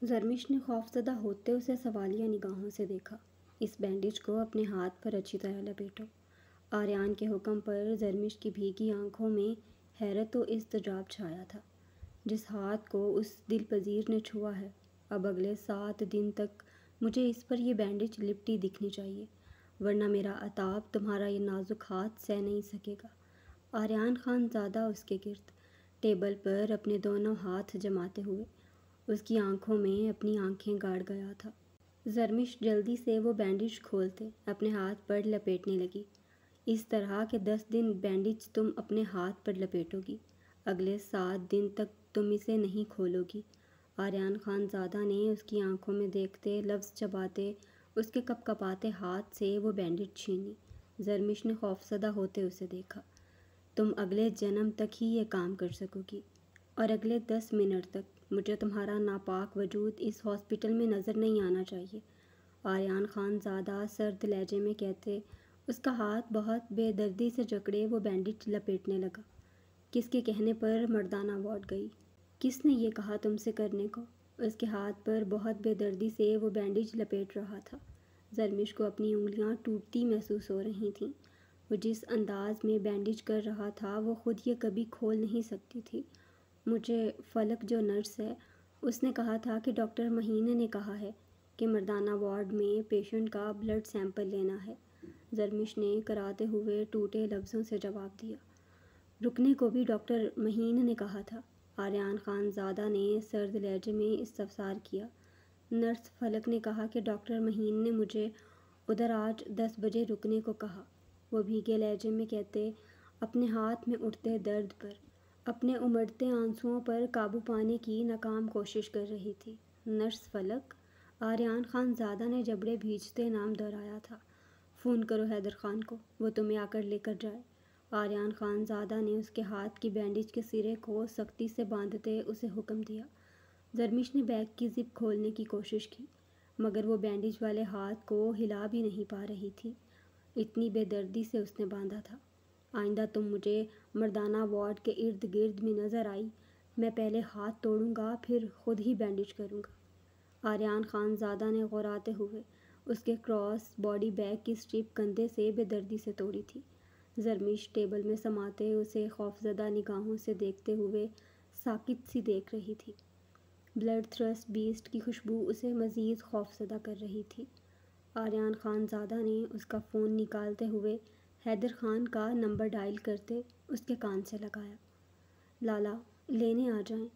زرمش نے خوفزدہ ہوتے اسے سوالیہ نگاہوں سے دیکھا۔ اس بینڈیج کو اپنے ہاتھ پر اچھی طرح لپیٹو۔ آریان کے حکم پر زرمش کی بھیگی آنکھوں میں حیرت و اضطراب چھایا تھا۔ جس ہاتھ کو اس دل پذیر نے چھوا ہے، اب اگلے 7 دن تک مجھے اس پر یہ بینڈیج لپٹی دکھنی چاہیے، ورنہ میرا عتاب تمہارا یہ نازک ہاتھ سہ نہیں سکے گا۔ آریان خان زادہ اس کے گرد ٹیبل پر اپنے دونوں ہاتھ جماتے ہوئے اس کی آنکھوں میں اپنی آنکھیں گاڑ گیا تھا۔ زرمش جلدی سے وہ بینڈیج کھولتے اپنے ہاتھ پر لپیٹنے لگی۔ اس طرح کہ 10 دن بینڈیج تم اپنے ہاتھ پر لپیٹو گی، اگلے 7 دن تک تم اسے نہیں کھولو گی۔ آریان خان زادہ نے اس کی آنکھوں میں دیکھتے، لفظ چباتے، اس کے کپ کپاتے ہاتھ سے وہ بینڈیج چھینی۔ زرمش نے خوفزدہ ہوتے اسے دیکھا۔ تم اگلے جنم تک ہی یہ کام کر سکو گی، اور اگلے 10 منٹ تک مجھے تمہارا ناپاک وجود اس ہاسپٹل میں نظر نہیں آنا چاہیے۔ آریان خان زادہ سرد لہجے میں کہتے اس کا ہاتھ بہت بے دردی سے جکڑے وہ بینڈیج لپیٹنے لگا۔ کس کے کہنے پر مردانہ وارڈ گئی؟ کس نے یہ کہا تم سے کرنے کو؟ اس کے ہاتھ پر بہت بے دردی سے وہ بینڈیج لپیٹ رہا تھا۔ زرمش کو اپنی انگلیاں ٹوٹتی محسوس ہو رہی تھیں۔ وہ جس انداز میں بینڈیج کر رہا تھا وہ خود یہ کبھی کھول نہیں سکتی تھی۔ مجھے فلک جو نرس ہے، اس نے کہا تھا کہ ڈاکٹر مہین نے کہا ہے کہ مردانہ وارڈ میں پیشنٹ کا بلڈ سیمپل لینا ہے۔ زرمش نے کراتے ہوئے ٹوٹے لفظوں سے جواب دیا۔ رکنے کو بھی ڈاکٹر مہین نے کہا تھا۔ آریان خان زادہ نے سرد لہجے میں استفسار کیا۔ نرس فلک نے کہا کہ ڈاکٹر مہین نے مجھے ادھر آج 10 بجے رکنے کو کہا۔ وہ بھیگے لہجے میں کہتے اپنے ہاتھ میں اٹھتے درد پر، اپنے امڑتے آنسوؤں پر قابو پانے کی ناکام کوشش کر رہی تھی۔ نرس فلک؟ آریان خان زادہ نے جبڑے بھیجتے نام دہرایا تھا۔ فون کرو حیدر خان کو، وہ تمہیں آ کر لے کر جائے۔ آریان خان زادہ نے اس کے ہاتھ کی بینڈیج کے سرے کو سختی سے باندھتے اسے حکم دیا۔ زرمش نے بیگ کی زپ کھولنے کی کوشش کی، مگر وہ بینڈیج والے ہاتھ کو ہلا بھی نہیں پا رہی تھی، اتنی بے دردی سے اس نے باندھا تھا۔ آئندہ تم مجھے مردانہ وارڈ کے ارد گرد میں نظر آئی، میں پہلے ہاتھ توڑوں گا، پھر خود ہی بینڈیج کروں گا۔ آریان خان زادہ نے غراتے ہوئے اس کے کراس باڈی بیگ کی اسٹرپ کندھے سے بے دردی سے توڑی تھی۔ زرمش ٹیبل میں سماتے اسے خوفزدہ نگاہوں سے دیکھتے ہوئے ساکت سی دیکھ رہی تھی۔ بلڈ تھرسٹ بیسٹ کی خوشبو اسے مزید خوفزدہ کر رہی تھی۔ آریان خان زادہ نے اس کا فون نکالتے ہوئے حیدر خان کا نمبر ڈائل کرتے اس کے کان سے لگایا۔ لالا لینے آ جائیں،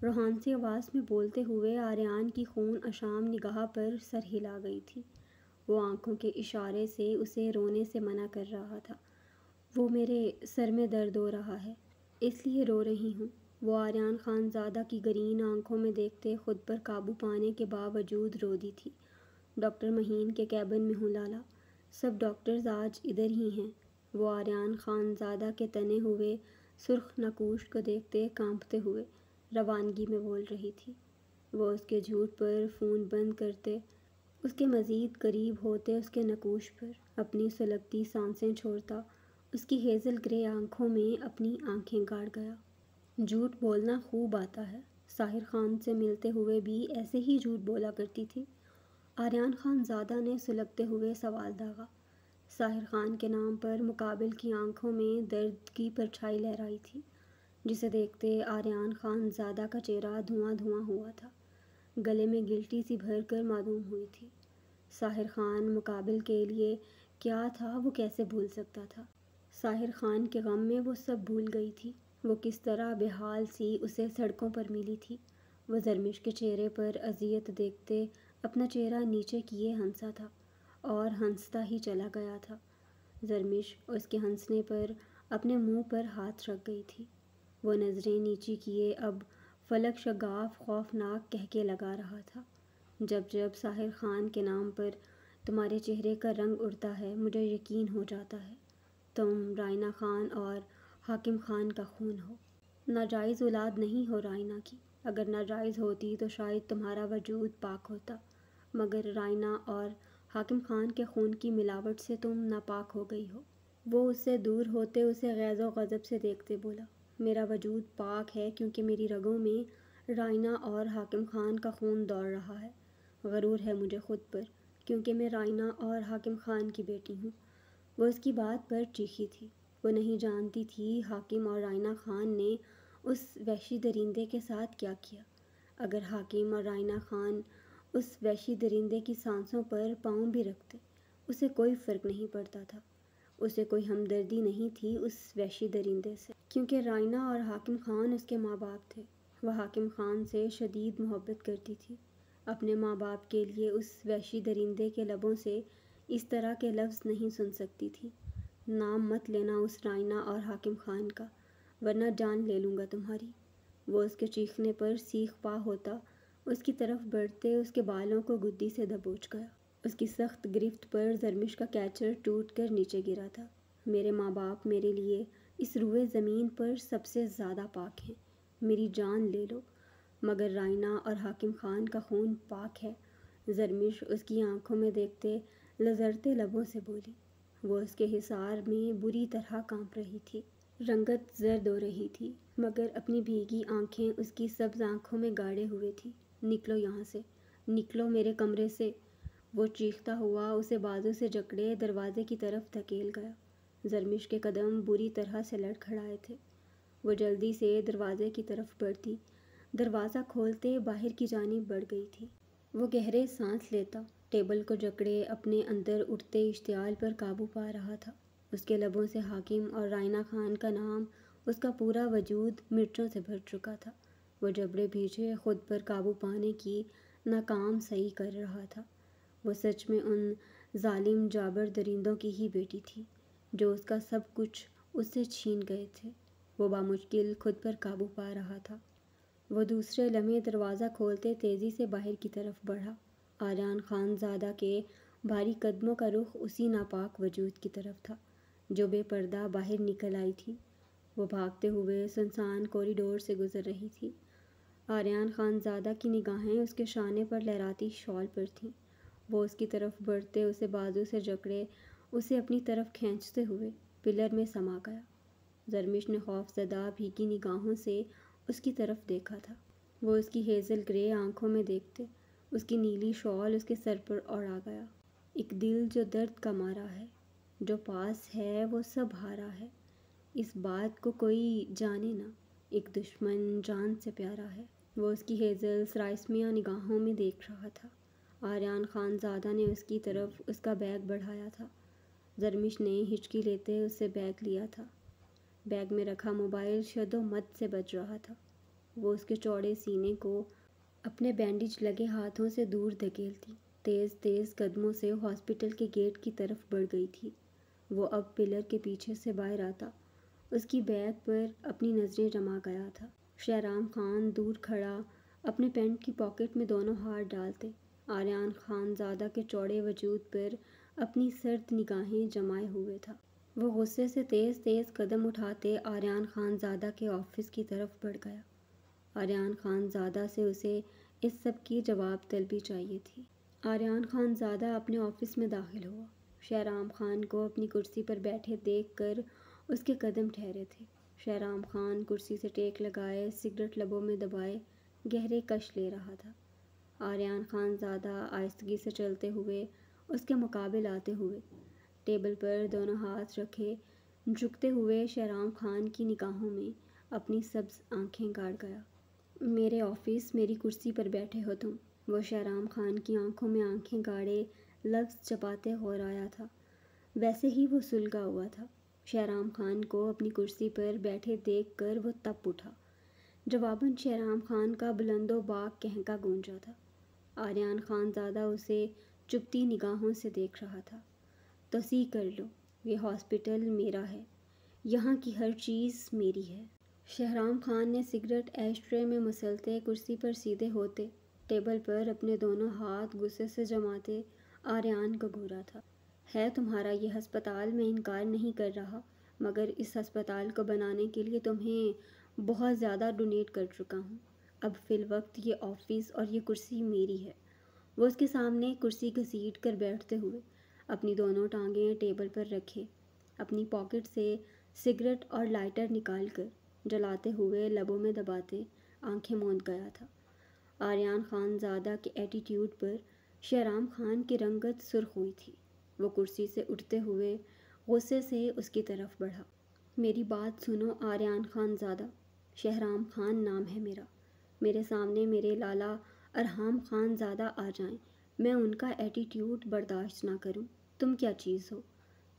روحانسی آواز میں بولتے ہوئے آریان کی خون اشام نگاہ پر سر ہلا گئی تھی۔ وہ آنکھوں کے اشارے سے اسے رونے سے منع کر رہا تھا۔ وہ میرے سر میں درد ہو رہا ہے، اس لیے رو رہی ہوں۔ وہ آریان خان زادہ کی گرین آنکھوں میں دیکھتے خود پر قابو پانے کے باوجود رو دی تھی۔ ڈاکٹر مہین کے کیبن میں ہوں لالا، سب ڈاکٹرز آج ادھر ہی ہیں۔ وہ آریان خان زادہ کے تنے ہوئے سرخ نقوش کو دیکھتے کانپتے ہوئے روانگی میں بول رہی تھی۔ وہ اس کے جھوٹ پر فون بند کرتے، اس کے مزید قریب ہوتے اس کے نقوش پر اپنی سلگتی سانسیں چھوڑتا، اس کی ہیزل گرے آنکھوں میں اپنی آنکھیں گاڑ گیا۔ جھوٹ بولنا خوب آتا ہے، ساحر خان سے ملتے ہوئے بھی ایسے ہی جھوٹ بولا کرتی تھی۔ آریان خان زادہ نے سلگتے ہوئے سوال داغا۔ ساحر خان کے نام پر مقابل کی آنکھوں میں درد کی پرچھائی لہرائی تھی، جسے دیکھتے آریان خان زادہ کا چہرہ دھواں دھواں ہوا تھا، گلے میں گلٹی سی بھر کر معدوم ہوئی تھی۔ ساحر خان مقابل کے لیے کیا تھا وہ کیسے بھول سکتا تھا؟ ساحر خان کے غم میں وہ سب بھول گئی تھی۔ وہ کس طرح بے حال سی اسے سڑکوں پر ملی تھی۔ وہ زرمش کے چہرے پر اذیت دیکھتے اپنا چہرہ نیچے کیے ہنسا تھا، اور ہنستا ہی چلا گیا تھا۔ زرمش اس کے ہنسنے پر اپنے منہ پر ہاتھ رکھ گئی تھی۔ وہ نظریں نیچی کیے اب فلک شگاف خوفناک کہکے لگا رہا تھا۔ جب جب ساحر خان کے نام پر تمہارے چہرے کا رنگ اڑتا ہے مجھے یقین ہو جاتا ہے تم رائنا خان اور حاکم خان کا خون ہو۔ ناجائز اولاد نہیں ہو رائنا کی، اگر ناجائز ہوتی تو شاید تمہارا وجود پاک ہوتا، مگر رائنا اور حاکم خان کے خون کی ملاوٹ سے تم ناپاک ہو گئی ہو۔ وہ اس سے دور ہوتے اسے غیظ و غضب سے دیکھتے بولا، میرا وجود پاک ہے کیونکہ میری رگوں میں رائنا اور حاکم خان کا خون دوڑ رہا ہے۔ غرور ہے مجھے خود پر، کیونکہ میں رائنا اور حاکم خان کی بیٹی ہوں۔ وہ اس کی بات پر چیخی تھی۔ وہ نہیں جانتی تھی حاکم اور رائنا خان نے اس وحشی درندے کے ساتھ کیا کیا۔ اگر حاکم اور رائنا خان اس وحشی درندے کی سانسوں پر پاؤں بھی رکھتے، اسے کوئی فرق نہیں پڑتا تھا۔ اسے کوئی ہمدردی نہیں تھی اس وحشی درندے سے، کیونکہ رائنا اور حاکم خان اس کے ماں باپ تھے۔ وہ حاکم خان سے شدید محبت کرتی تھی۔ اپنے ماں باپ کے لیے اس وحشی درندے کے لبوں سے اس طرح کے لفظ نہیں سن سکتی تھی۔ نام مت لینا اس رائنا اور حاکم خان کا، ورنہ جان لے لوں گا تمہاری۔ وہ اس کے چیخنے پر سیخ پا ہوتا اس کی طرف بڑھتے اس کے بالوں کو گدی سے دبوچ گیا۔ اس کی سخت گرفت پر زرمش کا کیچر ٹوٹ کر نیچے گرا تھا۔ میرے ماں باپ میرے لیے اس روئے زمین پر سب سے زیادہ پاک ہیں، میری جان لے لو، مگر رائنا اور حاکم خان کا خون پاک ہے۔ زرمش اس کی آنکھوں میں دیکھتے لرزتے لبوں سے بولی۔ وہ اس کے حصار میں بری طرح کانپ رہی تھی۔ رنگت زرد ہو رہی تھی، مگر اپنی بھیگی آنکھیں اس کی سبز آنکھوں میں گاڑے ہوئے تھی۔ نکلو یہاں سے، نکلو میرے کمرے سے۔ وہ چیختا ہوا اسے بازو سے جکڑے دروازے کی طرف دھکیل گیا۔ زرمش کے قدم بری طرح سے لڑکھڑائے تھے۔ وہ جلدی سے دروازے کی طرف بڑھتی، دروازہ کھولتے باہر کی جانب بڑھ گئی تھی۔ وہ گہرے سانس لیتا، ٹیبل کو جکڑے اپنے اندر اٹھتے اشتعال پر قابو پا رہا تھا۔ اس کے لبوں سے حاکم اور رائنا خان کا نام، اس کا پورا وجود مرچوں سے بھر چکا تھا۔ وہ جبڑے پیچھے خود پر قابو پانے کی ناکام سعی کر رہا تھا۔ وہ سچ میں ان ظالم جابر درندوں کی ہی بیٹی تھی، جو اس کا سب کچھ اس سے چھین گئے تھے۔ وہ بامشکل خود پر قابو پا رہا تھا۔ وہ دوسرے لمحے دروازہ کھولتے تیزی سے باہر کی طرف بڑھا۔ آریان خان زادہ کے بھاری قدموں کا رخ اسی ناپاک وجود کی طرف تھا، جو بے پردہ باہر نکل آئی تھی۔ وہ بھاگتے ہوئے سنسان کوریڈور سے گزر رہی تھی۔ آریان خان زادہ کی نگاہیں اس کے شانے پر لہراتی شال پر تھیں۔ وہ اس کی طرف بڑھتے اسے بازو سے جکڑے اسے اپنی طرف کھینچتے ہوئے پلر میں سما گیا۔ زرمش نے خوف زدہ بھیگی نگاہوں سے اس کی طرف دیکھا تھا۔ وہ اس کی ہیزل گرے آنکھوں میں دیکھتے اس کی نیلی شال اس کے سر پر اڑا گیا۔ ایک دل جو درد کا مارا ہے، جو پاس ہے وہ سب ہارا ہے، اس بات کو کوئی جانے نہ، ایک دشمن جان سے پیارا ہے۔ وہ اس کی ہیزل سرائسمیہ نگاہوں میں دیکھ رہا تھا۔ آریان خان زادہ نے اس کی طرف اس کا بیگ بڑھایا تھا۔ زرمش نے ہچکی لیتے اس سے بیگ لیا تھا۔ بیگ میں رکھا موبائل شد و مد سے بج رہا تھا۔ وہ اس کے چوڑے سینے کو اپنے بینڈیج لگے ہاتھوں سے دور دھکیلتی تیز تیز قدموں سے ہاسپٹل کے گیٹ کی طرف بڑھ گئی تھی۔ وہ اب پلر کے پیچھے سے باہر آتا اس کی بیگ پر اپنی نظریں جما گیا تھا۔ شہرام خان دور کھڑا اپنے پینٹ کی پاکٹ میں دونوں ہاتھ ڈالتے آریان خان زادہ کے چوڑے وجود پر اپنی سرد نگاہیں جمائے ہوئے تھا۔ وہ غصے سے تیز تیز قدم اٹھاتے آریان خان زادہ کے آفس کی طرف بڑھ گیا۔ آریان خان زادہ سے اسے اس سب کی جواب طلبی چاہیے تھی۔ آریان خان زادہ اپنے آفس میں داخل ہوا۔ شہرام خان کو اپنی کرسی پر بیٹھے دیکھ کر اس کے قدم ٹھہرے تھے۔ شہرام خان کرسی سے ٹیک لگائے سگریٹ لبوں میں دبائے گہرے کش لے رہا تھا۔ آریان خان زادہ آہستگی سے چلتے ہوئے اس کے مقابل آتے ہوئے ٹیبل پر دونوں ہاتھ رکھے جھکتے ہوئے شہرام خان کی نگاہوں میں اپنی سبز آنکھیں گاڑ گیا۔ میرے آفس میری کرسی پر بیٹھے ہو تم؟ وہ شہرام خان کی آنکھوں میں آنکھیں گاڑے لفظ چباتے غورایا تھا۔ ویسے ہی وہ سلگا ہوا تھا۔ شہرام خان کو اپنی کرسی پر بیٹھے دیکھ کر وہ تپ اٹھا۔ جواباً شہرام خان کا بلند و باک کہنکا گونجا تھا۔ آریان خان زادہ اسے چبھتی نگاہوں سے دیکھ رہا تھا۔ توثیق کر لو، یہ ہاسپٹل میرا ہے، یہاں کی ہر چیز میری ہے۔ شہرام خان نے سگریٹ ایش ٹرے میں مسلتے کرسی پر سیدھے ہوتے ٹیبل پر اپنے دونوں ہاتھ غصے سے جماتے آریان کو گھورا تھا۔ ہے تمہارا یہ ہسپتال، میں انکار نہیں کر رہا، مگر اس ہسپتال کو بنانے کے لیے تمہیں بہت زیادہ ڈونیٹ کر چکا ہوں۔ اب فی الوقت یہ آفس اور یہ کرسی میری ہے۔ وہ اس کے سامنے کرسی گھسیٹ کر بیٹھتے ہوئے اپنی دونوں ٹانگیں ٹیبل پر رکھے اپنی پاکٹ سے سگریٹ اور لائٹر نکال کر جلاتے ہوئے لبوں میں دباتے آنکھیں موند گیا تھا۔ آریان خان زادہ کے ایٹیٹیوڈ پر شہرام خان کی رنگت سرخ ہوئی تھی۔ وہ کرسی سے اٹھتے ہوئے غصے سے اس کی طرف بڑھا۔ میری بات سنو آریان خان زادہ، شہرام خان نام ہے میرا۔ میرے سامنے میرے لالا ارحام خان زادہ آ جائیں، میں ان کا ایٹیٹیوڈ برداشت نہ کروں۔ تم کیا چیز ہو؟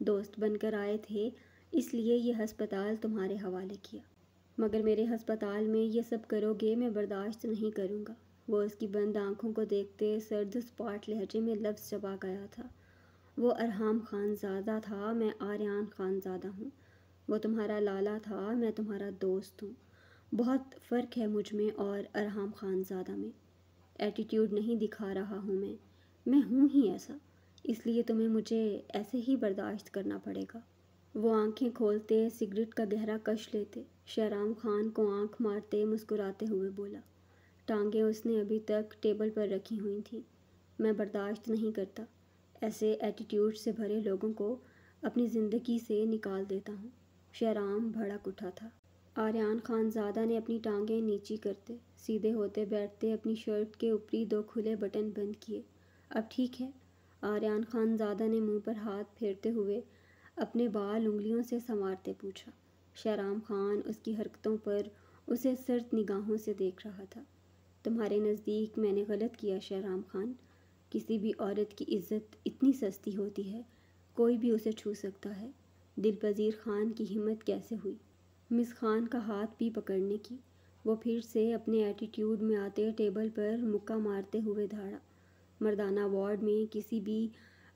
دوست بن کر آئے تھے، اس لیے یہ ہسپتال تمہارے حوالے کیا، مگر میرے ہسپتال میں یہ سب کرو گے میں برداشت نہیں کروں گا۔ وہ اس کی بند آنکھوں کو دیکھتے سرد سپاٹ لہجے میں لفظ چبا گیا تھا۔ وہ ارحام خان زادہ تھا، میں آریان خان زادہ ہوں۔ وہ تمہارا لالا تھا، میں تمہارا دوست ہوں۔ بہت فرق ہے مجھ میں اور ارحام خان زادہ میں۔ ایٹیٹیوڈ نہیں دکھا رہا ہوں میں ہوں ہی ایسا، اس لیے تمہیں مجھے ایسے ہی برداشت کرنا پڑے گا۔ وہ آنکھیں کھولتے سگریٹ کا گہرا کش لیتے شہرام خان کو آنکھ مارتے مسکراتے ہوئے بولا۔ ٹانگیں اس نے ابھی تک ٹیبل پر رکھی ہوئی تھیں۔ میں برداشت نہیں کرتا، ایسے ایٹیٹیوڈ سے بھرے لوگوں کو اپنی زندگی سے نکال دیتا ہوں۔ شہرام بھڑک اٹھا تھا۔ آریان خان زادہ نے اپنی ٹانگیں نیچی کرتے سیدھے ہوتے بیٹھتے اپنی شرٹ کے اوپری 2 کھلے بٹن بند کیے۔ اب ٹھیک ہے؟ آریان خان زادہ نے منہ پر ہاتھ پھیرتے ہوئے اپنے بال انگلیوں سے سنوارتے پوچھا۔ شہرام خان اس کی حرکتوں پر اسے سرد نگاہوں سے دیکھ رہا تھا۔ تمہارے نزدیک میں نے غلط کیا شہرام خان؟ کسی بھی عورت کی عزت اتنی سستی ہوتی ہے، کوئی بھی اسے چھو سکتا ہے۔ دل پذیر خان کی ہمت کیسے ہوئی مس خان کا ہاتھ بھی پکڑنے کی؟ وہ پھر سے اپنے ایٹیٹیوڈ میں آتے ٹیبل پر مکہ مارتے ہوئے دھاڑا۔ مردانہ وارڈ میں کسی بھی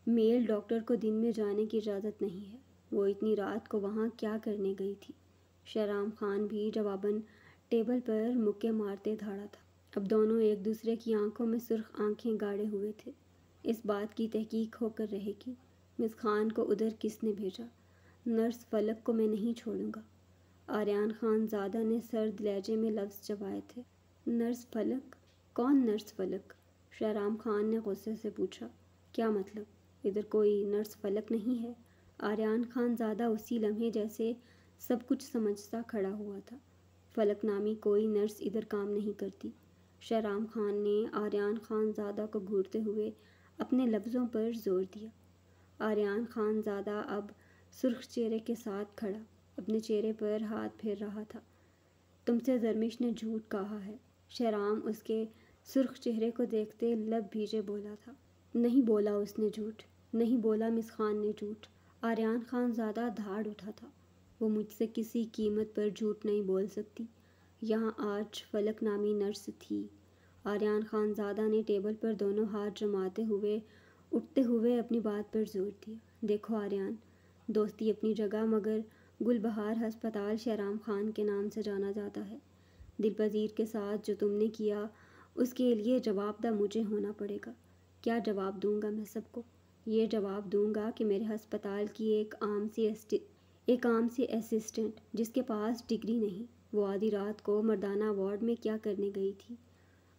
میل ڈاکٹر کو دن میں جانے کی اجازت نہیں ہے۔ وہ اتنی رات کو وہاں کیا کرنے گئی تھی؟ شہرام خان بھی جواباً ٹیبل پر مکے مارتے دھاڑا تھا۔ اب دونوں ایک دوسرے کی آنکھوں میں سرخ آنکھیں گاڑے ہوئے تھے۔ اس بات کی تحقیق ہو کر رہے گی مس خان کو ادھر کس نے بھیجا؟ نرس فلک کو میں نہیں چھوڑوں گا۔ آریان خان زادہ نے سرد لہجے میں لفظ چبائے تھے۔ نرس فلک؟ کون نرس فلک؟ شہرام خان نے غصے سے پوچھا۔ کیا مطلب؟ ادھر کوئی نرس فلک نہیں ہے؟ آریان خان زادہ اسی لمحے جیسے سب کچھ سمجھتا کھڑا ہوا تھا۔ فلک نامی کوئی نرس ادھر کام نہیں کرتی۔ شہرام خان نے آریان خان زادہ کو گھورتے ہوئے اپنے لفظوں پر زور دیا۔ آریان خان زادہ اب سرخ چہرے کے ساتھ کھڑا اپنے چہرے پر ہاتھ پھیر رہا تھا۔ تم سے زرمش نے جھوٹ کہا ہے۔ شہرام اس کے سرخ چہرے کو دیکھتے لب بھیجے بولا تھا۔ نہیں بولا اس نے جھوٹ، نہیں بولا مس خان نے جھوٹ۔ آریان خان زادہ دھاڑ اٹھا تھا۔ وہ مجھ سے کسی قیمت پر جھوٹ نہیں بول سکتی۔ یہاں آج فلک نامی نرس تھی۔ آریان خان زادہ نے ٹیبل پر دونوں ہاتھ جماتے ہوئے اٹھتے ہوئے اپنی بات پر زور دیا۔ دیکھو آریان، دوستی اپنی جگہ، مگر گل بہار ہسپتال شہرام خان کے نام سے جانا جاتا ہے۔ دل پذیر کے ساتھ جو تم نے کیا اس کے لیے جواب دہ مجھے ہونا پڑے گا۔ کیا جواب دوں گا میں سب کو؟ یہ جواب دوں گا کہ میرے ہسپتال کی ایک عام سی اسسٹنٹ جس کے پاس ڈگری نہیں، وہ آدھی رات کو مردانہ وارڈ میں کیا کرنے گئی تھی۔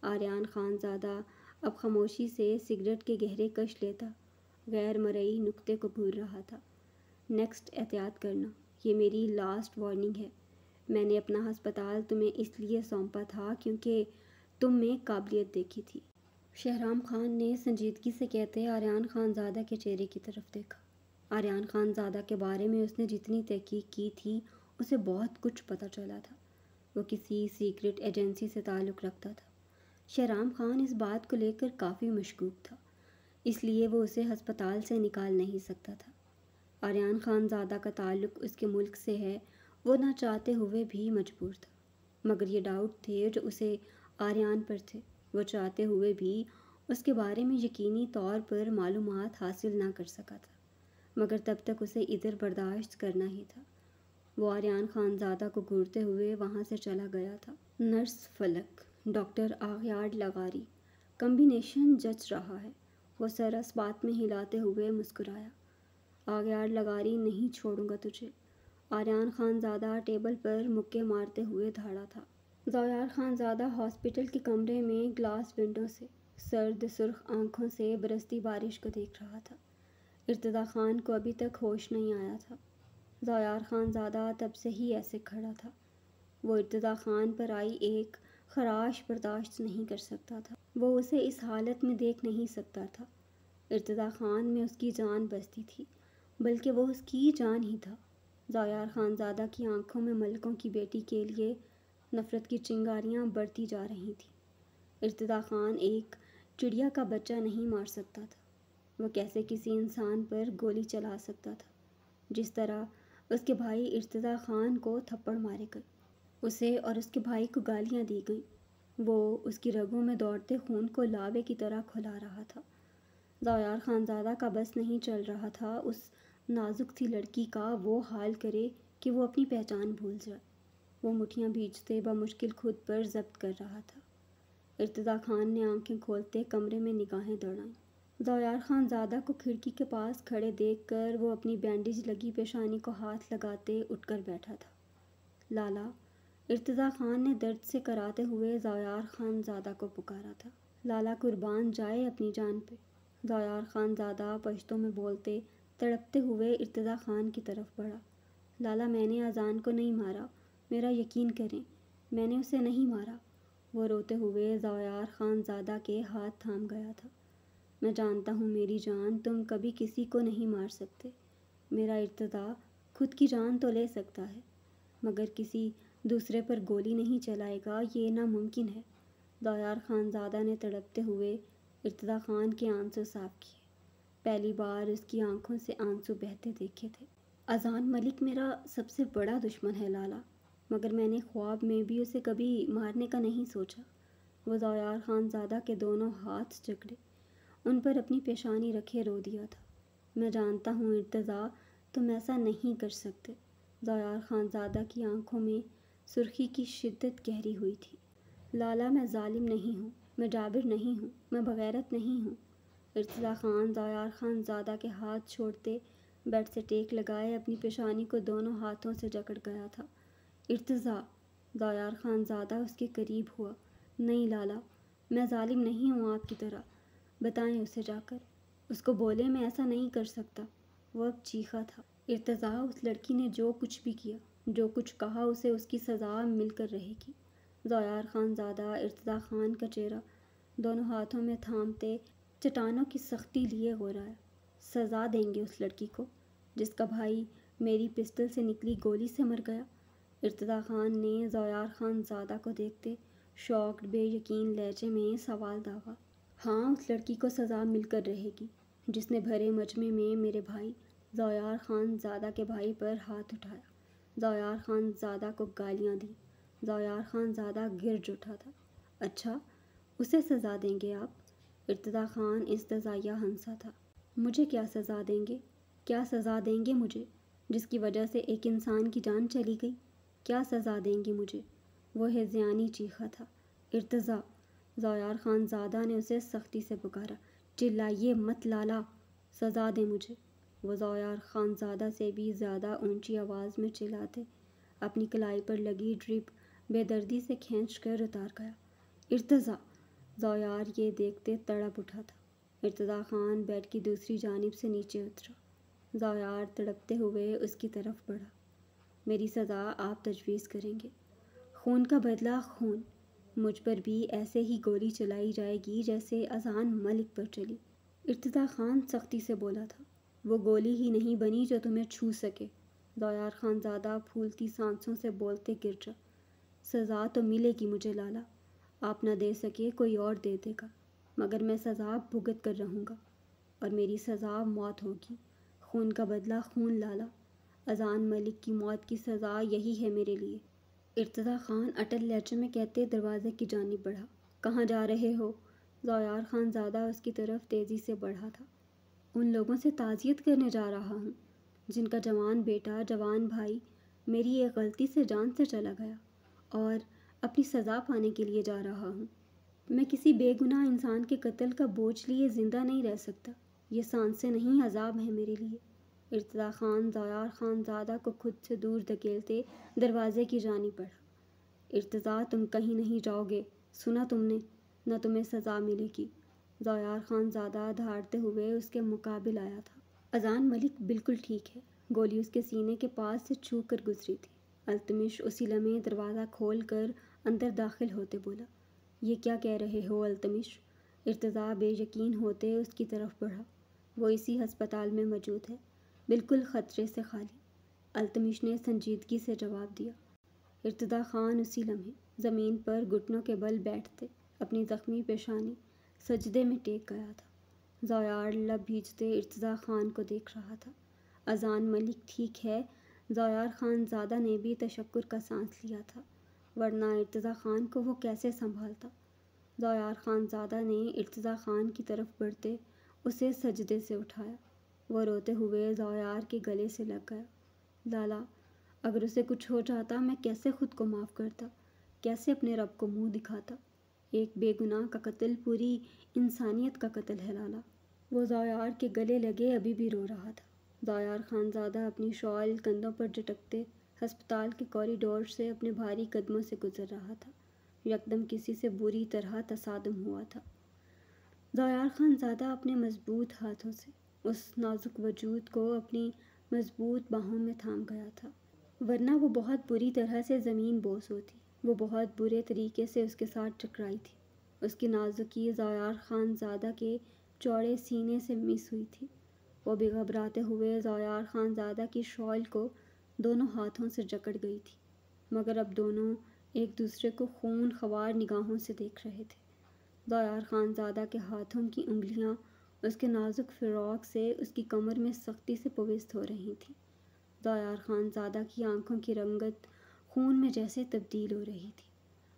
آریان خان زادہ اب خاموشی سے سگریٹ کے گہرے کش لیتا غیر مرئی نکتے کو گھور رہا تھا۔ نیکسٹ احتیاط کرنا، یہ میری لاسٹ وارننگ ہے۔ میں نے اپنا ہسپتال تمہیں اس لیے سونپا تھا کیونکہ تم میں قابلیت دیکھی تھی۔ شہرام خان نے سنجیدگی سے کہتے آریان خان زادہ کے چہرے کی طرف دیکھا۔ آریان خان زادہ کے بارے میں اس نے جتنی تحقیق کی تھی اسے بہت کچھ پتہ چلا تھا۔ وہ کسی سیکرٹ ایجنسی سے تعلق رکھتا تھا۔ شہرام خان اس بات کو لے کر کافی مشکوک تھا، اس لیے وہ اسے ہسپتال سے نکال نہیں سکتا تھا۔ آریان خان زادہ کا تعلق اس کے ملک سے ہے، وہ نہ چاہتے ہوئے بھی مجبور تھا، مگر یہ ڈاؤٹ تھے جو اسے آریان پر تھے۔ وہ چاہتے ہوئے بھی اس کے بارے میں یقینی طور پر معلومات حاصل نہ کر سکا تھا، مگر تب تک اسے ادھر برداشت کرنا ہی تھا۔ وہ آریان خان زادہ کو گھورتے ہوئے وہاں سے چلا گیا تھا۔ نرس فلک، ڈاکٹر آغیار لغاری، کمبینیشن جچ رہا ہے۔ وہ سر اس بات میں ہلاتے ہوئے مسکرایا۔ آغیار لغاری، نہیں چھوڑوں گا تجھے۔ آریان خان زادہ ٹیبل پر مکے مارتے ہوئے دھاڑا تھا۔ ذوالفقار خان زادہ ہاسپٹل کے کمرے میں گلاس ونڈو سے سرد سرخ آنکھوں سے برستی بارش کو دیکھ رہا تھا۔ ارتضیٰ خان کو ابھی تک ہوش نہیں آیا تھا۔ ذوالفقار خان زادہ تب سے ہی ایسے کھڑا تھا۔ وہ ارتضیٰ خان پر آئی ایک خراش برداشت نہیں کر سکتا تھا۔ وہ اسے اس حالت میں دیکھ نہیں سکتا تھا۔ ارتضیٰ خان میں اس کی جان بستی تھی، بلکہ وہ اس کی جان ہی تھا۔ ضیاء خانزادہ کی آنکھوں میں ملکوں کی بیٹی کے لیے نفرت کی چنگاریاں بڑھتی جا رہی تھیں۔ ارتضیٰ خان ایک چڑیا کا بچہ نہیں مار سکتا تھا۔ وہ کیسے کسی انسان پر گولی چلا سکتا تھا؟ جس طرح اس کے بھائی ارتضیٰ خان کو تھپڑ مارے گئے، اسے اور اس کے بھائی کو گالیاں دی گئیں۔ وہ اس کی رگوں میں دوڑتے خون کو لاوے کی طرح کھلا رہا تھا۔ ضیاء خانزادہ کا بس نہیں چل رہا تھا اس نازک سی لڑکی کا وہ حال کرے کہ وہ اپنی پہچان بھول جائے۔ وہ مٹھیاں بھیجتے بمشکل خود پر ضبط کر رہا تھا۔ ارتضیٰ خان نے آنکھیں کھولتے کمرے میں نگاہیں دوڑائیں۔ ضیاء خانزادہ کو کھڑکی کے پاس کھڑے دیکھ کر وہ اپنی بینڈیج لگی پیشانی کو ہاتھ لگاتے اٹھ کر بیٹھا تھا۔ لالا، ارتضیٰ خان نے درد سے کراتے ہوئے ضیاء خانزادہ کو پکارا تھا۔ لالا قربان جائے اپنی جان پہ۔ ضیاء خانزادہ پشتو میں بولتے تڑپتے ہوئے ارتضیٰ خان کی طرف بڑھا۔ لالا، میں نے اذان کو نہیں مارا، میرا یقین کریں، میں نے اسے نہیں مارا۔ وہ روتے ہوئے ضیاء خانزادہ کے ہاتھ تھام گیا تھا۔ میں جانتا ہوں میری جان، تم کبھی کسی کو نہیں مار سکتے۔ میرا ارتضیٰ خود کی جان تو لے سکتا ہے، مگر کسی دوسرے پر گولی نہیں چلائے گا، یہ ناممکن ہے۔ ضیاء خانزادہ نے تڑپتے ہوئے ارتضیٰ خان کے آنسو صاف کیے۔ پہلی بار اس کی آنکھوں سے آنسو بہتے دیکھے تھے۔ اذان ملک میرا سب سے بڑا دشمن ہے لالا، مگر میں نے خواب میں بھی اسے کبھی مارنے کا نہیں سوچا۔ وہ ضیاء خانزادہ کے دونوں ہاتھ جکڑے ان پر اپنی پیشانی رکھے رو دیا تھا۔ میں جانتا ہوں ارتضیٰ، تم ایسا نہیں کر سکتے۔ ضیاء خانزادہ کی آنکھوں میں سرخی کی شدت گہری ہوئی تھی۔ لالا، میں ظالم نہیں ہوں، میں جابر نہیں ہوں، میں بغیرت نہیں ہوں۔ ارتضیٰ خان ضیاء خانزادہ کے ہاتھ چھوڑتے بیڈ سے ٹیک لگائے اپنی پیشانی کو دونوں ہاتھوں سے جکڑ گیا تھا۔ ارتضیٰ! ضیاء خانزادہ اس کے قریب ہوا۔ نہیں لالا، میں ظالم نہیں ہوں آپ کی طرح۔ بتائیں اسے جا کر، اس کو بولیں میں ایسا نہیں کر سکتا۔ وہ اب چیخا تھا۔ ارتضیٰ، اس لڑکی نے جو کچھ بھی کیا، جو کچھ کہا، اسے اس کی سزا مل کر رہے گی۔ ضیاء خانزادہ ارتضیٰ خان کا چہرہ دونوں ہاتھوں میں تھامتے چٹانوں کی سختی لیے غورایا۔ سزا دیں گے اس لڑکی کو جس کا بھائی میری پسٹل سے نکلی گولی سے مر گیا؟ ارتضیٰ خان نے ضیاء خانزادہ کو دیکھتے شاکڈ بے یقین لہجے میں سوال داغا۔ ہاں، اس لڑکی کو سزا مل کر رہے گی جس نے بھرے مجمع میں میرے بھائی ضیاء خانزادہ کے بھائی پر ہاتھ اٹھایا، ضیاء خانزادہ کو گالیاں دیں۔ ضیاء خانزادہ گرج اٹھا تھا۔ اچھا، اسے سزا دیں گے آپ؟ ارتضیٰ خان استزائیہ ہنسا تھا۔ مجھے کیا سزا دیں گے؟ کیا سزا دیں گے مجھے، جس کی وجہ سے ایک انسان کی جان چلی گئی؟ کیا سزا دیں گے مجھے؟ وہ ہذیانی چیخا تھا۔ ارتضیٰ! ضیاء خانزادہ نے اسے سختی سے پکارا۔ چلائیے مت لالا، سزا دیں مجھے۔ وہ ضیاء خانزادہ سے بھی زیادہ اونچی آواز میں چلاتے اپنی کلائی پر لگی ڈرپ بے دردی سے کھینچ کر اتار گیا۔ ارتضیٰ! ضیاء یہ دیکھتے تڑپ اٹھا تھا۔ ارتضیٰ خان بیڈ کی دوسری جانب سے نیچے اترا۔ ضیاء تڑپتے ہوئے اس کی طرف بڑھا۔ میری سزا آپ تجویز کریں گے؟ خون کا بدلہ خون۔ مجھ پر بھی ایسے ہی گولی چلائی جائے گی جیسے اذان ملک پر چلی۔ ارتضیٰ خان سختی سے بولا تھا۔ وہ گولی ہی نہیں بنی جو تمہیں چھو سکے۔ ضیاء خانزادہ پھولتی سانسوں سے بولتے گرجا۔ سزا تو ملے گی مجھے لالا، آپ نہ دے سکے کوئی اور دے دے گا، مگر میں سزا بھگت کر رہوں گا، اور میری سزا موت ہوگی۔ خون کا بدلہ خون لالا، اذان ملک کی موت کی سزا یہی ہے میرے لیے۔ ارتضیٰ خان اٹل لہجے میں کہتے دروازے کی جانب بڑھا۔ کہاں جا رہے ہو؟ ضیاء خانزادہ اس کی طرف تیزی سے بڑھا تھا۔ ان لوگوں سے تعزیت کرنے جا رہا ہوں جن کا جوان بیٹا، جوان بھائی میری ایک غلطی سے جان سے چلا گیا، اور اپنی سزا پانے کے لیے جا رہا ہوں۔ میں کسی بے گناہ انسان کے قتل کا بوجھ لیے زندہ نہیں رہ سکتا۔ یہ سانسیں نہیں، عذاب ہے میرے لیے۔ ارتضیٰ خان ضیاء خانزادہ کو خود سے دور دھکیلتے دروازے کی جانب بڑھا۔ ارتضیٰ، تم کہیں نہیں جاؤ گے، سنا تم نے؟ نہ تمہیں سزا ملے گی۔ ضیاء خانزادہ دھاڑتے ہوئے اس کے مقابل آیا تھا۔ اذان ملک بالکل ٹھیک ہے، گولی اس کے سینے کے پاس سے چھو کر گزری تھی۔ التمش اسی لمحے دروازہ کھول کر اندر داخل ہوتے بولا، یہ کیا کہہ رہے ہو التمش؟ ارتضیٰ بے یقین ہوتے اس کی طرف بڑھا۔ وہ اسی ہسپتال میں موجود ہے، بالکل خطرے سے خالی۔ التمش نے سنجیدگی سے جواب دیا۔ ارتضیٰ خان اسی لمحے زمین پر گھٹنوں کے بل بیٹھتے اپنی زخمی پیشانی سجدے میں ٹیک گیا تھا۔ زویار لب بھیجتے ارتضیٰ خان کو دیکھ رہا تھا۔ اذان ملک ٹھیک ہے، زویار خان زادہ نے بھی تشکر کا سانس لیا تھا، ورنہ ارتضیٰ خان کو وہ کیسے سنبھالتا؟ زویار خان زادہ نے ارتضیٰ خان کی طرف بڑھتے اسے سجدے سے اٹھایا۔ وہ روتے ہوئے زویار کے گلے سے لگ گیا۔ لالا، اگر اسے کچھ ہو جاتا میں کیسے خود کو معاف کرتا، کیسے اپنے رب کو منہ دکھاتا؟ ایک بے گناہ کا قتل پوری انسانیت کا قتل ہے لالا۔ وہ زویار کے گلے لگے ابھی بھی رو رہا تھا۔ زویار خان زادہ اپنی شال کندھوں پر جھٹکتے ہسپتال کے کوریڈور سے اپنے بھاری قدموں سے گزر رہا تھا۔ یکدم کسی سے بری طرح تصادم ہوا تھا۔ زویار خان زادہ اپنے مضبوط ہاتھوں سے اس نازک وجود کو اپنی مضبوط باہوں میں تھام گیا تھا، ورنہ وہ بہت بری طرح سے زمین بوس ہوتی۔ وہ بہت برے طریقے سے اس کے ساتھ ٹکرائی تھی۔ اس کی نازکی زویار خان زادہ کے چوڑے سینے سے مس ہوئی تھی۔ وہ بھی گھبراتے ہوئے زویار خان زادہ کی شال کو دونوں ہاتھوں سے جکڑ گئی تھی، مگر اب دونوں ایک دوسرے کو خون خوار نگاہوں سے دیکھ رہے تھے۔ زویار خان زادہ کے ہاتھوں کی انگلیاں اس کے نازک فراق سے اس کی کمر میں سختی سے پیوست ہو رہی تھیں۔ زویار خان زادہ کی آنکھوں کی رنگت خون میں جیسے تبدیل ہو رہی تھی۔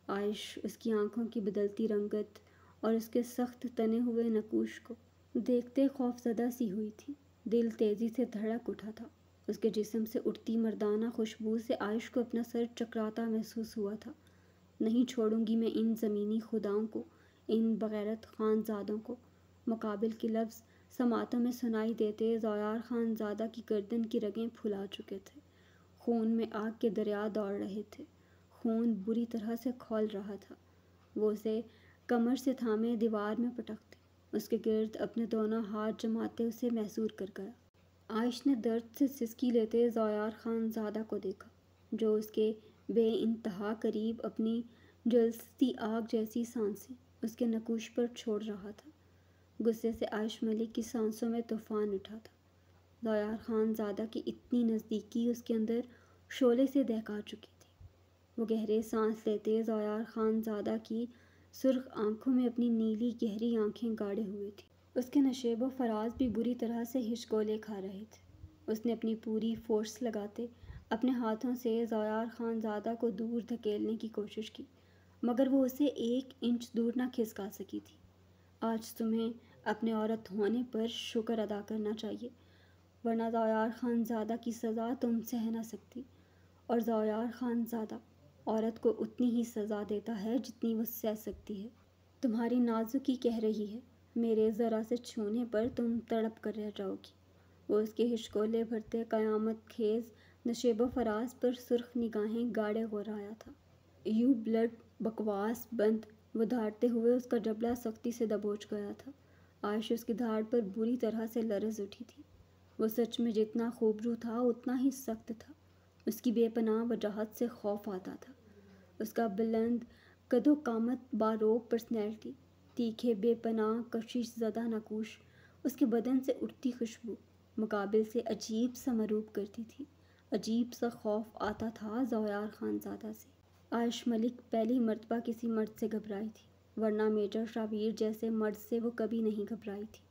عائش اس کی آنکھوں کی بدلتی رنگت اور اس کے سخت تنے ہوئے نقوش کو دیکھتے خوفزدہ سی ہوئی تھی۔ دل تیزی سے دھڑک اٹھا تھا۔ اس کے جسم سے اٹھتی مردانہ خوشبو سے عائش کو اپنا سر چکراتا محسوس ہوا تھا۔ نہیں چھوڑوں گی میں ان زمینی خداؤں کو، ان بغیرت خان زادوں کو۔ مقابل کے لفظ سماعتوں میں سنائی دیتے زویار خان زادہ کی گردن کی رگیں پھلا چکے تھے۔ خون میں آگ کے دریا دوڑ رہے تھے۔ خون بری طرح سے کھول رہا تھا۔ وہ اسے کمر سے تھامے دیوار میں پٹکتے اس کے گرد اپنے دونوں ہاتھ جماتے اسے محصور کر گیا۔ عائش نے درد سے سسکی لیتے زویار خان زادہ کو دیکھا، جو اس کے بے انتہا قریب اپنی جلستی آگ جیسی سانسیں اس کے نقوش پر چھوڑ رہا تھا۔ غصے سے عائش ملک کی سانسوں میں طوفان اٹھا تھا۔ زویار خان زادہ کی اتنی نزدیکی اس کے اندر شعلے سے دہکا چکی تھی۔ وہ گہرے سانس لیتے زویار خان زادہ کی سرخ آنکھوں میں اپنی نیلی گہری آنکھیں گاڑے ہوئے تھی۔ اس کے نشیب و فراز بھی بری طرح سے ہچکولے کھا رہے تھے۔ اس نے اپنی پوری فورس لگاتے اپنے ہاتھوں سے زویار خان زادہ کو دور دھکیلنے کی کوشش کی، مگر وہ اسے 1 انچ دور نہ کھسکا سکی تھی۔ آج تمہیں اپنے عورت ہونے پر شکر ادا کرنا چاہیے، ورنہ زویار خان زادہ کی سزا تم سہ نہ سکتی، اور زویار خان زادہ عورت کو اتنی ہی سزا دیتا ہے جتنی وہ سہ سکتی ہے۔ تمہاری نازکی کہہ رہی ہے، میرے ذرا سے چھونے پر تم تڑپ کر رہ جاؤ گی۔ وہ اس کے ہچکولے بھرتے قیامت خیز نشیب و فراز پر سرخ نگاہیں گاڑے ہو رہا تھا۔ یو بلڈ، بکواس بند! وہ دھاڑتے ہوئے اس کا جبڑا سختی سے دبوچ گیا تھا۔ عائش اس کی دھاڑ پر بری طرح سے لرز اٹھی تھی۔ وہ سچ میں جتنا خوبرو تھا اتنا ہی سخت تھا۔ اس کی بے پناہ وجاہت سے خوف آتا تھا۔ اس کا بلند قد و قامت، باروب پرسنالٹی، تیکھے بے پناہ کشش زدہ نقوش، اس کے بدن سے اٹھتی خوشبو مقابل سے عجیب سا مروب کرتی تھی۔ عجیب سا خوف آتا تھا زویار خان زادہ سے۔ عائش ملک پہلی مرتبہ کسی مرد سے گھبرائی تھی، ورنہ میجر شاویر جیسے مرد سے وہ کبھی نہیں گھبرائی تھی۔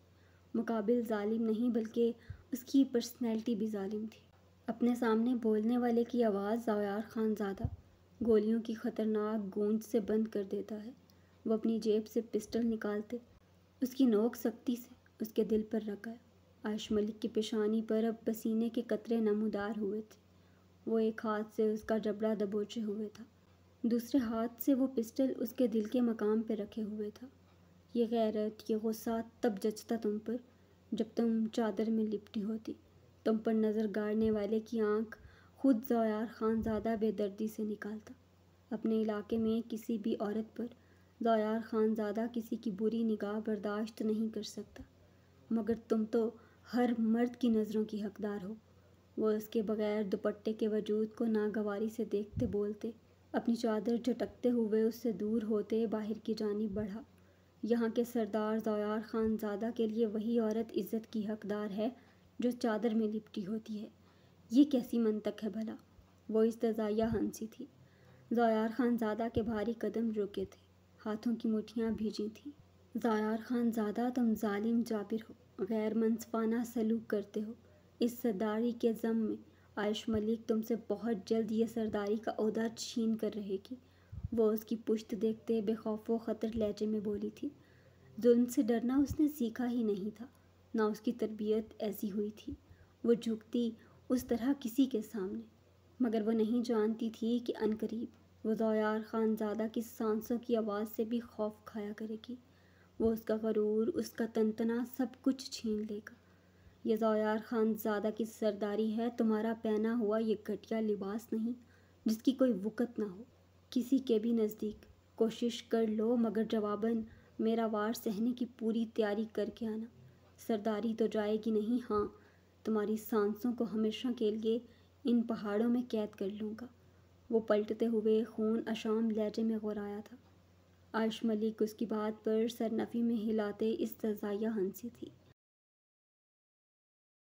مقابل ظالم نہیں بلکہ اس کی پرسنالٹی بھی ظالم تھی۔ اپنے سامنے بولنے والے کی آواز زویار خان زادہ گولیوں کی خطرناک گونج سے بند کر دیتا ہے۔ وہ اپنی جیب سے پسٹل نکالتے اس کی نوک سختی سے اس کے دل پر رکھ گیا۔ عائش ملک کی پیشانی پر اب پسینے کے قطرے نمودار ہوئے تھے۔ وہ ایک ہاتھ سے اس کا جبڑا دبوچے ہوئے تھا، دوسرے ہاتھ سے وہ پسٹل اس کے دل کے مقام پہ رکھے ہوئے تھا۔ یہ غیرت، یہ غصہ تب جچتا تم پر جب تم چادر میں لپٹی ہوتی۔ تم پر نظر گاڑنے والے کی آنکھ خود زویار خان زادہ بے دردی سے نکالتا۔ اپنے علاقے میں کسی بھی عورت پر زویار خان زادہ کسی کی بری نگاہ برداشت نہیں کر سکتا، مگر تم تو ہر مرد کی نظروں کی حقدار ہو۔ وہ اس کے بغیر دوپٹے کے وجود کو ناگواری سے دیکھتے بولتے، اپنی چادر جھٹکتے ہوئے اس سے دور ہوتے باہر کی جانب بڑھا۔ یہاں کے سردار ضیاء خان زادہ کے لیے وہی عورت عزت کی حقدار ہے جو چادر میں لپٹی ہوتی ہے۔ یہ کیسی منطق ہے بھلا؟ وہ استزادہ ہنسی تھی۔ ضیاء خان زادہ کے بھاری قدم رکے تھے، ہاتھوں کی مٹھیاں بھیجی تھیں۔ ضیاء خان زادہ، تم ظالم جابر ہو، غیر منصفانہ سلوک کرتے ہو۔ اس سرداری کے ذم میں عائش ملک تم سے بہت جلد یہ سرداری کا عہدہ چھین کر رہے گی۔ وہ اس کی پشت دیکھتے بے خوف و خطر لہجے میں بولی تھی۔ ظلم سے ڈرنا اس نے سیکھا ہی نہیں تھا، نہ اس کی تربیت ایسی ہوئی تھی۔ وہ جھکتی اس طرح کسی کے سامنے، مگر وہ نہیں جانتی تھی کہ عنقریب وہ ضیاء خان زادہ کی سانسوں کی آواز سے بھی خوف کھایا کرے گی۔ وہ اس کا غرور، اس کا تنتنا سب کچھ چھین لے گا۔ یہ ضیاء خان زادہ کی سرداری ہے، تمہارا پہنا ہوا یہ گھٹیا لباس نہیں جس کی کوئی وقت نہ ہو کسی کے بھی نزدیک۔ کوشش کر لو مگر جواباً میرا وار سہنے کی پوری تیاری کر کے آنا۔ سرداری تو جائے گی نہیں، ہاں تمہاری سانسوں کو ہمیشہ کے لیے ان پہاڑوں میں قید کر لوں گا۔ وہ پلٹتے ہوئے خون اشام لہجے میں غرایا تھا۔ عائش ملک اس کی بات پر سر نفی میں ہلاتے استزادہ ہنسی تھی۔